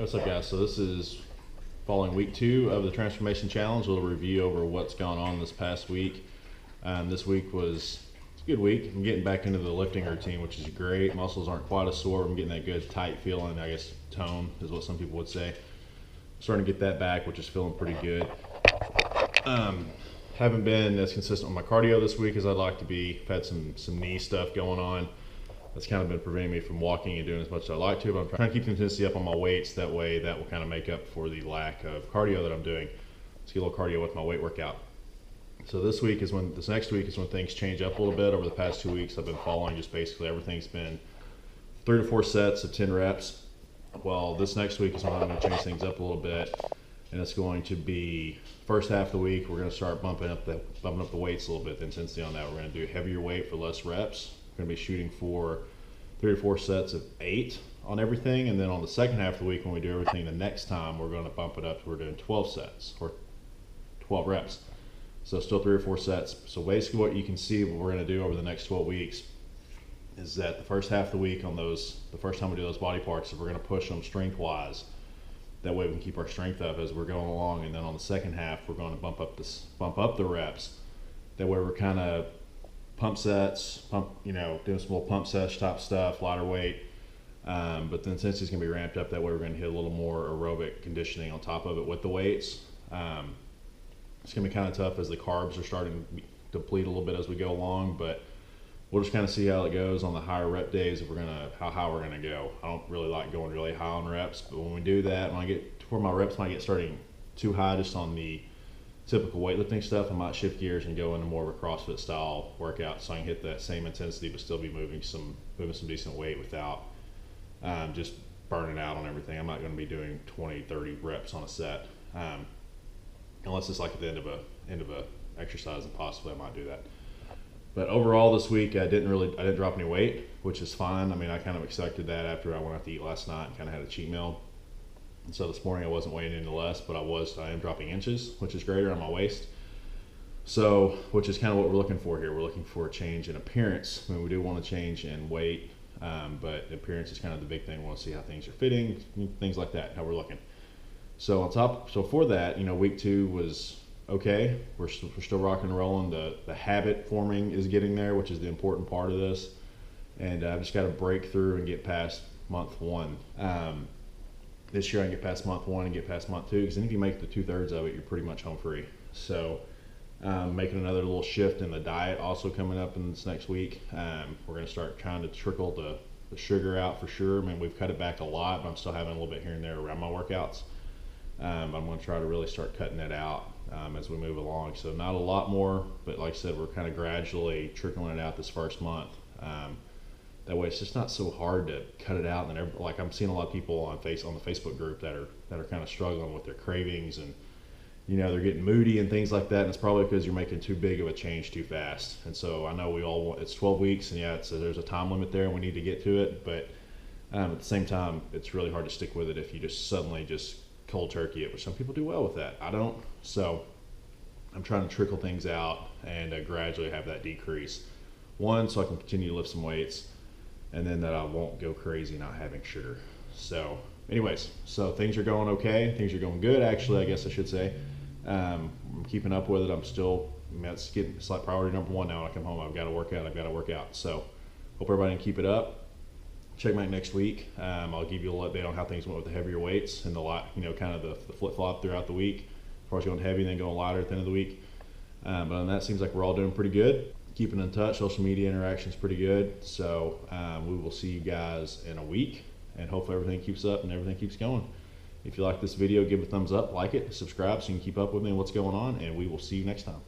Hey, what's up, guys? So this is following week 2 of the Transformation Challenge. A little review over what's gone on this past week. This week was a good week. I'm getting back into the lifting routine, which is great. Muscles aren't quite as sore. I'm getting that good tight feeling, I guess tone is what some people would say. Starting to get that back, which is feeling pretty good. Haven't been as consistent with my cardio this week as I'd like to be. I've had some knee stuff going on. That's kind of been preventing me from walking and doing as much as I like to, but I'm trying to keep the intensity up on my weights. That way that will kind of make up for the lack of cardio that I'm doing. Let's get a little cardio with my weight workout. So this next week is when things change up a little bit. Over the past 2 weeks, I've been following just basically everything's been 3 to 4 sets of 10 reps. Well, this next week is when I'm going to change things up a little bit, and it's going to be first half of the week. We're going to start bumping up the weights a little bit, the intensity on that. We're going to do heavier weight for less reps. We're going to be shooting for 3 or 4 sets of 8 on everything, and then on the second half of the week when we do everything the next time, we're going to bump it up to we're doing 12 sets or 12 reps. So still 3 or 4 sets. So basically what you can see what we're going to do over the next 12 weeks is that the first half of the week on those, the first time we do those body parts, we're going to push them strength wise. That way we can keep our strength up as we're going along, and then on the second half we're going to bump up the reps. That way we're kind of pump sets, doing some little pump sets type stuff, lighter weight. But the intensity is going to be ramped up. That way we're going to hit a little more aerobic conditioning on top of it with the weights. It's going to be kind of tough as the carbs are starting to deplete a little bit as we go along, but we'll just kind of see how it goes on the higher rep days, how high we're going to go. I don't really like going really high on reps, but when we do that, when I get to where my reps might get starting too high just on the typical weightlifting stuff, I might shift gears and go into more of a CrossFit style workout so I can hit that same intensity but still be moving some decent weight without just burning out on everything. I'm not going to be doing 20-30 reps on a set unless it's like at the end of a exercise, and possibly I might do that. But overall this week I didn't drop any weight, which is fine. I mean, I kind of expected that after I went out to eat last night and kind of had a cheat meal. And so this morning I wasn't weighing any less, but I am dropping inches, which is greater on my waist. So, which is kind of what we're looking for here. We're looking for a change in appearance. I mean, we do want to change in weight, but appearance is kind of the big thing. We want to see how things are fitting, things like that, how we're looking. So for that, week 2 was okay. We're still rocking and rolling. The habit forming is getting there, which is the important part of this. And I've just got to break through and get past month 1. This year I can get past month 1 and get past month 2, because then if you make the 2/3 of it, you're pretty much home free. So making another little shift in the diet also coming up in this next week. We're going to start trying to trickle the sugar out for sure. I mean, we've cut it back a lot, but I'm still having a little bit here and there around my workouts. I'm going to try to really start cutting that out as we move along. So not a lot more, but like I said, we're kind of gradually trickling it out this first month. That way it's just not so hard to cut it out. And like I'm seeing a lot of people on the Facebook group that are kind of struggling with their cravings, and they're getting moody and things like that. And it's probably because you're making too big of a change too fast. And so I know we all want, it's 12 weeks, and yeah, there's a time limit there and we need to get to it. But at the same time, it's really hard to stick with it if you just suddenly just cold turkey it, which some people do well with that. I don't. So I'm trying to trickle things out and gradually have that decrease. One, so I can continue to lift some weights, and then that I won't go crazy not having sugar. So anyways, so things are going okay. Things are going good, actually, I guess I should say. I'm keeping up with it. It's like priority number 1 now. When I come home, I've got to work out. So hope everybody can keep it up. Check back next week. I'll give you a little update on how things went with the heavier weights and kind of the flip-flop throughout the week. As far as going heavy and then going lighter at the end of the week. But on that, seems like we're all doing pretty good. Keeping in touch, social media interaction is pretty good. So we will see you guys in a week, and hopefully everything keeps up and everything keeps going. If you like this video, give it a thumbs up, like it, subscribe so you can keep up with me and what's going on, and we will see you next time.